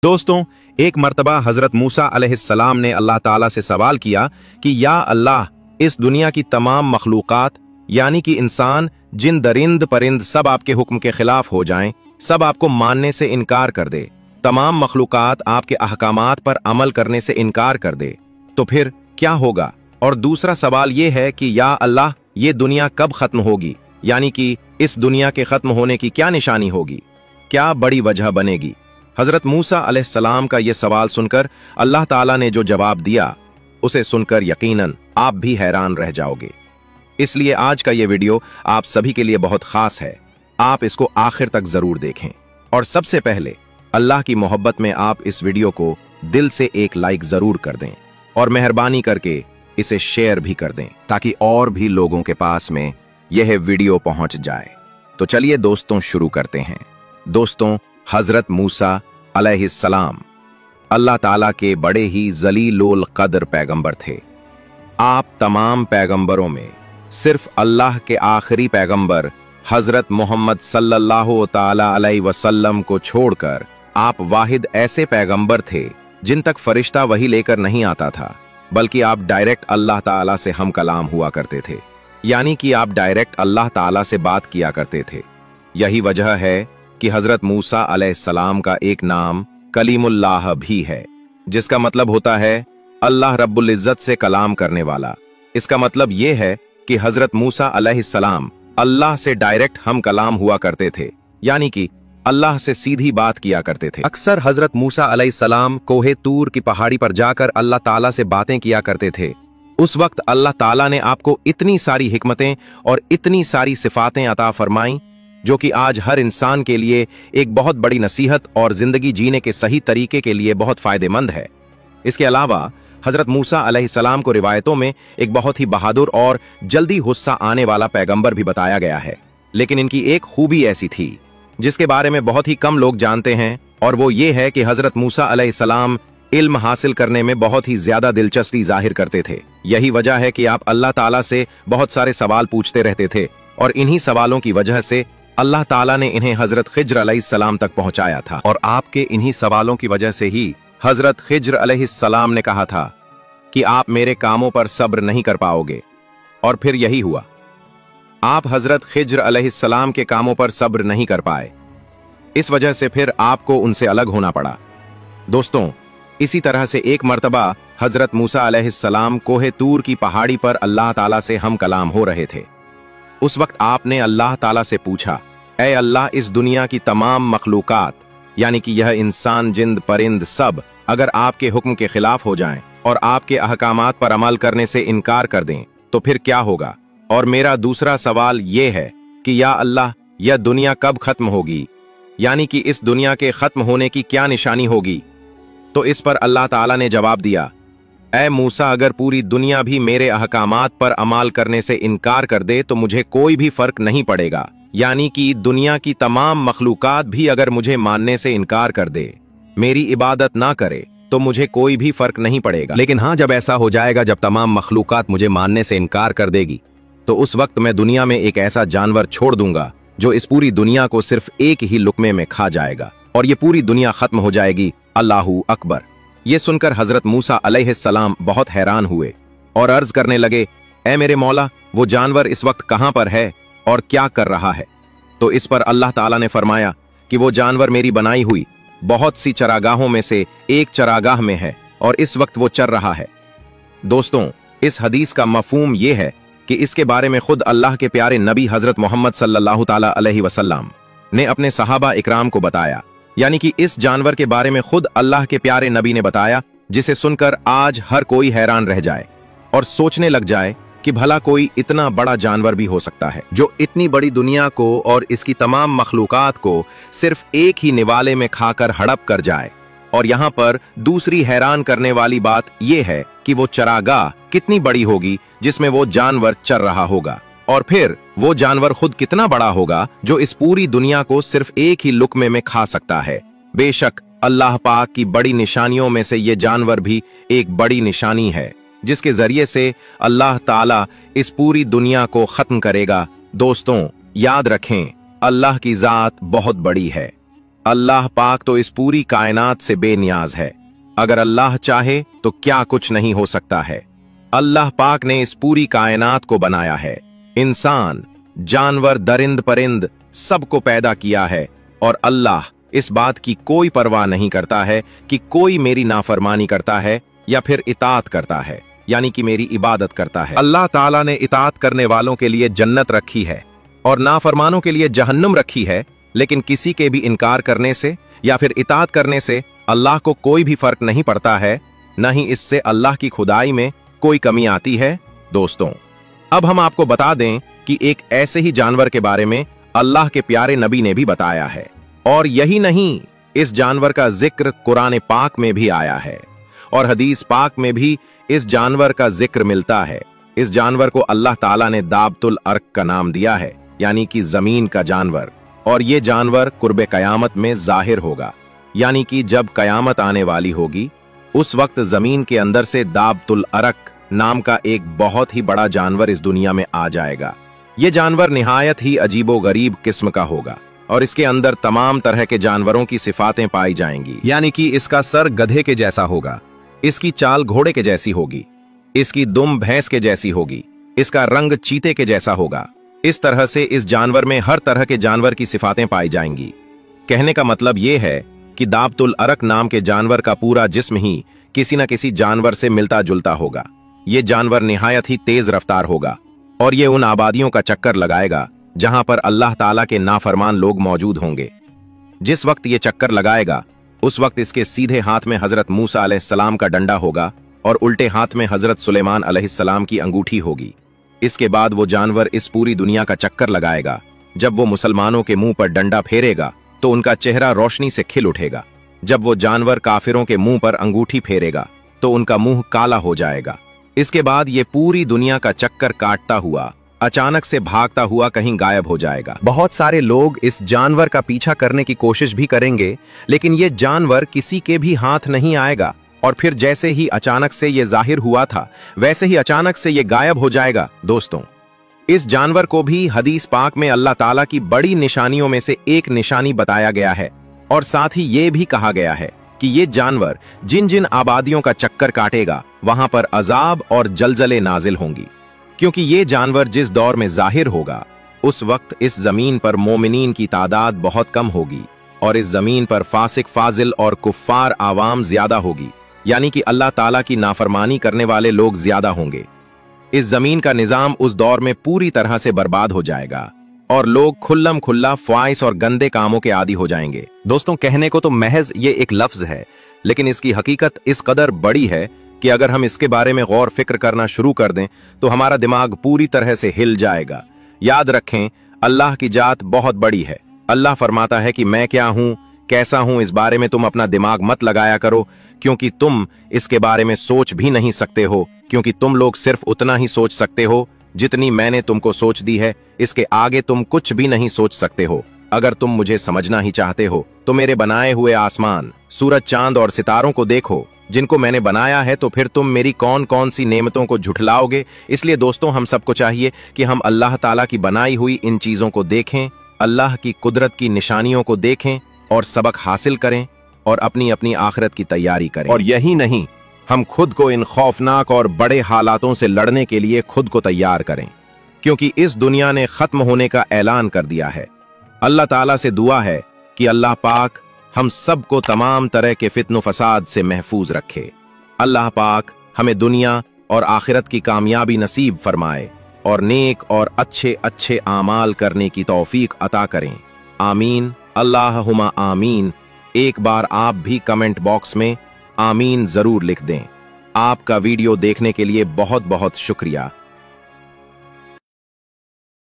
दोस्तों, एक मर्तबा हजरत मूसा अलैहिस्सलाम ने अल्लाह ताला से सवाल किया कि या अल्लाह, इस दुनिया की तमाम मखलूकात यानी कि इंसान, जिन दरिंद परिंद सब आपके हुक्म के खिलाफ हो जाएं, सब आपको मानने से इनकार कर दे, तमाम मखलूकात आपके अहकामात पर अमल करने से इनकार कर दे, तो फिर क्या होगा? और दूसरा सवाल ये है कि या अल्लाह, ये दुनिया कब खत्म होगी, यानी कि इस दुनिया के खत्म होने की क्या निशानी होगी, क्या बड़ी वजह बनेगी? हजरत मूसा अलैहिस्सलाम का यह सवाल सुनकर अल्लाह ताला ने जो जवाब दिया, उसे सुनकर यकीनन आप भी हैरान रह जाओगे। इसलिए आज का यह वीडियो आप सभी के लिए बहुत खास है। आप इसको आखिर तक जरूर देखें और सबसे पहले अल्लाह की मोहब्बत में आप इस वीडियो को दिल से एक लाइक जरूर कर दें और मेहरबानी करके इसे शेयर भी कर दें ताकि और भी लोगों के पास में यह वीडियो पहुंच जाए। तो चलिए दोस्तों, शुरू करते हैं। दोस्तों, हजरत मूसा अलैहिस्सलाम अल्लाह ताला के बड़े ही जलीलुल कद्र पैगंबर थे। आप तमाम पैगंबरों में सिर्फ अल्लाह के आखिरी पैगंबर हजरत मोहम्मद सल्लल्लाहु ताला अलैहि वसल्लम को छोड़कर आप वाहिद ऐसे पैगंबर थे जिन तक फरिश्ता वही लेकर नहीं आता था, बल्कि आप डायरेक्ट अल्लाह ताला से हम कलाम हुआ करते थे, यानी कि आप डायरेक्ट अल्लाह ताला से बात किया करते थे। यही वजह है कि हजरत मूसा अलैहिस्सलाम का एक नाम कलीमुल्लाह भी है, जिसका मतलब होता है अल्लाह रब्बुल इज्जत से कलाम करने वाला। इसका मतलब यह है कि हजरत मूसा अलैहिस्सलाम अल्लाह से डायरेक्ट हम कलाम हुआ करते थे, यानी कि अल्लाह से सीधी बात किया करते थे। अक्सर हजरत मूसा अलैहिस्सलाम कोहे तूर की पहाड़ी पर जाकर अल्लाह ताला से बातें किया करते थे। उस वक्त अल्लाह ताला ने आपको इतनी सारी हिकमतें और इतनी सारी सिफातें अता फरमाई जो कि आज हर इंसान के लिए एक बहुत बड़ी नसीहत और जिंदगी जीने के सही तरीके के लिए बहुत फायदेमंद है। इसके अलावा हजरत मूसा अलैहिस्सलाम को रिवायतों में एक बहुत ही बहादुर और जल्दी गुस्सा आने वाला पैगंबर भी बताया गया है, लेकिन इनकी एक खूबी ऐसी थी जिसके बारे में बहुत ही कम लोग जानते हैं, और वो ये है कि हजरत मूसा अलैहिस्सलाम इल्म हासिल करने में बहुत ही ज्यादा दिलचस्पी जाहिर करते थे। यही वजह है कि आप अल्लाह ताला से बहुत सारे सवाल पूछते रहते थे, और इन्हीं सवालों की वजह से अल्लाह ताला ने इन्हें हजरत खिज्र अलैहिस्सलाम तक पहुंचाया था। और आपके इन्हीं सवालों की वजह से ही हजरत खिज्र अलैहिस्सलाम ने कहा था कि आप मेरे कामों पर सब्र नहीं कर पाओगे, और फिर यही हुआ। आप हजरत खिज्र अलैहिस्सलाम के कामों पर सब्र नहीं कर पाए, इस वजह से फिर आपको उनसे अलग होना पड़ा। दोस्तों, इसी तरह से एक मर्तबा हजरत मूसा अलैहिस्सलाम कोहे तूर की पहाड़ी पर अल्लाह ताला से हम कलाम हो रहे थे। उस वक्त आपने अल्लाह ताला से पूछा, ऐ अल्लाह, इस दुनिया की तमाम मखलूकात यानी कि यह इंसान, जिंद, परिंद सब अगर आपके हुक्म के खिलाफ हो जाएं और आपके अहकामात पर अमल करने से इनकार कर दें, तो फिर क्या होगा? और मेरा दूसरा सवाल यह है कि या अल्लाह, यह दुनिया कब खत्म होगी, यानी कि इस दुनिया के खत्म होने की क्या निशानी होगी? तो इस पर अल्लाह ताला ने जवाब दिया, ऐ मूसा, अगर पूरी दुनिया भी मेरे अहकामात पर अमल करने से इनकार कर दे तो मुझे कोई भी फर्क नहीं पड़ेगा, यानी कि दुनिया की तमाम मखलूकात भी अगर मुझे मानने से इनकार कर दे, मेरी इबादत ना करे, तो मुझे कोई भी फर्क नहीं पड़ेगा। लेकिन हाँ, जब ऐसा हो जाएगा, जब तमाम मखलूकात मुझे मानने से इनकार कर देगी, तो उस वक्त मैं दुनिया में एक ऐसा जानवर छोड़ दूंगा जो इस पूरी दुनिया को सिर्फ एक ही लुकमे में खा जाएगा और ये पूरी दुनिया खत्म हो जाएगी। अल्लाहू अकबर। ये सुनकर हजरत मूसा अलैहिस्सलाम बहुत हैरान हुए और अर्ज करने लगे, ऐ मेरे मौला, वो जानवर इस वक्त कहां पर है और क्या कर रहा है? तो इस पर अल्लाह ताला ने फरमाया कि वो जानवर मेरी बनाई हुई बहुत सी चरागाहों में से एक चरागाह में है और इस वक्त वो चर रहा है। दोस्तों, इस हदीस का मफहूम ये है कि इसके बारे में खुद अल्लाह के प्यारे नबी हजरत मोहम्मद सल्लल्लाहु ताला अलैहि वसल्लम ने अपने सहाबा इकराम को बताया, यानी कि इस जानवर के बारे में खुद अल्लाह के प्यारे नबी ने बताया, जिसे सुनकर आज हर कोई हैरान रह जाए और सोचने लग जाए कि भला कोई इतना बड़ा जानवर भी हो सकता है जो इतनी बड़ी दुनिया को और इसकी तमाम मखलूकात को सिर्फ एक ही निवाले में खाकर हड़प कर जाए। और यहाँ पर दूसरी हैरान करने वाली बात यह है कि वो चरागाह कितनी बड़ी होगी जिसमें वो जानवर चर रहा होगा, और फिर वो जानवर खुद कितना बड़ा होगा जो इस पूरी दुनिया को सिर्फ एक ही लुकमे में खा सकता है। बेशक अल्लाह पाक की बड़ी निशानियों में से ये जानवर भी एक बड़ी निशानी है जिसके जरिए से अल्लाह ताला इस पूरी दुनिया को खत्म करेगा। दोस्तों, याद रखें, अल्लाह की जात बहुत बड़ी है। अल्लाह पाक तो इस पूरी कायनात से बेनियाज है। अगर अल्लाह चाहे तो क्या कुछ नहीं हो सकता है। अल्लाह पाक ने इस पूरी कायनात को बनाया है, इंसान, जानवर, दरिंद परिंद सबको पैदा किया है, और अल्लाह इस बात की कोई परवाह नहीं करता है कि कोई मेरी नाफरमानी करता है या फिर इताअत करता है, यानी कि मेरी इबादत करता है। अल्लाह ताला ने इताअत करने वालों के लिए जन्नत रखी है और नाफरमानों के लिए जहन्नुम रखी है, लेकिन किसी के भी इनकार करने से या फिर इताअत करने से अल्लाह को कोई भी फर्क नहीं पड़ता है, न ही इससे अल्लाह की खुदाई में कोई कमी आती है। दोस्तों, अब हम आपको बता दें कि एक ऐसे ही जानवर के बारे में अल्लाह के प्यारे नबी ने भी बताया है, और यही नहीं, इस जानवर का जिक्र कुरान पाक में भी आया है और हदीस पाक में भी इस जानवर का जिक्र मिलता है। इस जानवर को अल्लाह ताला ने दाबतुल अर्क का नाम दिया है, यानी कि जमीन का जानवर, और ये जानवर कुर्बे कयामत में जाहिर होगा, यानी कि जब कयामत आने वाली होगी उस वक्त जमीन के अंदर से दाबतुल अर्क नाम का एक बहुत ही बड़ा जानवर इस दुनिया में आ जाएगा। ये जानवर निहायत ही अजीबो गरीब किस्म का होगा और इसके अंदर तमाम तरह के जानवरों की सिफातें पाई जाएंगी, यानी कि इसका सर गधे के जैसा होगा, इसकी चाल घोड़े के जैसी होगी, इसकी दुम भैंस के जैसी होगी, इसका रंग चीते के जैसा होगा। इस तरह से इस जानवर में हर तरह के जानवर की सिफातें पाई जाएंगी। कहने का मतलब यह है कि दाबतुल अर्क नाम के जानवर का पूरा जिस्म ही किसी न किसी जानवर से मिलता जुलता होगा। ये जानवर निहायत ही तेज रफ्तार होगा और ये उन आबादियों का चक्कर लगाएगा जहां पर अल्लाह ताला के नाफरमान लोग मौजूद होंगे। जिस वक्त ये चक्कर लगाएगा उस वक्त इसके सीधे हाथ में हजरत मूसा अलैहिस्सलाम का डंडा होगा और उल्टे हाथ में हजरत सुलेमान अलैहिस्सलाम की अंगूठी होगी। इसके बाद वो जानवर इस पूरी दुनिया का चक्कर लगाएगा। जब वो मुसलमानों के मुंह पर डंडा फेरेगा तो उनका चेहरा रोशनी से खिल उठेगा। जब वो जानवर काफिरों के मुंह पर अंगूठी फेरेगा तो उनका मुंह काला हो जाएगा। इसके बाद ये पूरी दुनिया का चक्कर काटता हुआ अचानक से भागता हुआ कहीं गायब हो जाएगा। बहुत सारे लोग इस जानवर का पीछा करने की कोशिश भी करेंगे, लेकिन ये जानवर किसी के भी हाथ नहीं आएगा और फिर जैसे ही अचानक से ये जाहिर हुआ था वैसे ही अचानक से ये गायब हो जाएगा। दोस्तों, इस जानवर को भी हदीस पाक में अल्लाह ताला की बड़ी निशानियों में से एक निशानी बताया गया है और साथ ही ये भी कहा गया है कि ये जानवर जिन जिन आबादियों का चक्कर काटेगा वहां पर अजाब और जलजले नाजिल होंगी, क्योंकि ये जानवर जिस दौर में जाहिर होगा उस वक्त इस जमीन पर मोमिनीन की तादाद बहुत कम होगी और इस जमीन पर फासिक, फाजिल और कुफ्फार आवाम ज्यादा होगी, यानी कि अल्लाह ताला की नाफरमानी करने वाले लोग ज्यादा होंगे। इस जमीन का निजाम उस दौर में पूरी तरह से बर्बाद हो जाएगा और लोग खुल्लम खुल्ला ख्वाहिश और गंदे कामों के आदी हो जाएंगे। दोस्तों, कहने को तो महज ये एक लफ्ज है, लेकिन इसकी हकीकत इस कदर बड़ी है कि अगर हम इसके बारे में गौर फिक्र करना शुरू कर दें तो हमारा दिमाग पूरी तरह से हिल जाएगा। याद रखें, अल्लाह की जात बहुत बड़ी है। अल्लाह फरमाता है कि मैं क्या हूं, कैसा हूं, इस बारे में तुम अपना दिमाग मत लगाया करो, क्योंकि तुम इसके बारे में सोच भी नहीं सकते हो, क्योंकि तुम लोग सिर्फ उतना ही सोच सकते हो जितनी मैंने तुमको सोच दी है। इसके आगे तुम कुछ भी नहीं सोच सकते हो। अगर तुम मुझे समझना ही चाहते हो तो मेरे बनाए हुए आसमान, सूरज, चांद और सितारों को देखो जिनको मैंने बनाया है, तो फिर तुम मेरी कौन कौन सी नेमतों को झुठलाओगे। इसलिए दोस्तों, हम सबको चाहिए कि हम अल्लाह ताला की बनाई हुई इन चीजों को देखें, अल्लाह की कुदरत की निशानियों को देखें और सबक हासिल करें और अपनी अपनी आखिरत की तैयारी करें। और यही नहीं, हम खुद को इन खौफनाक और बड़े हालातों से लड़ने के लिए खुद को तैयार करें, क्योंकि इस दुनिया ने खत्म होने का ऐलान कर दिया है। अल्लाह ताला से दुआ है कि अल्लाह पाक हम सबको तमाम तरह के फित्नो फसाद से महफूज रखे। अल्लाह पाक हमें दुनिया और आखिरत की कामयाबी नसीब फरमाए और नेक और अच्छे अच्छे आमाल करने की तौफीक अता करें। आमीन, अल्लाहुम्मा आमीन। एक बार आप भी कमेंट बॉक्स में आमीन जरूर लिख दें। आपका वीडियो देखने के लिए बहुत बहुत शुक्रिया।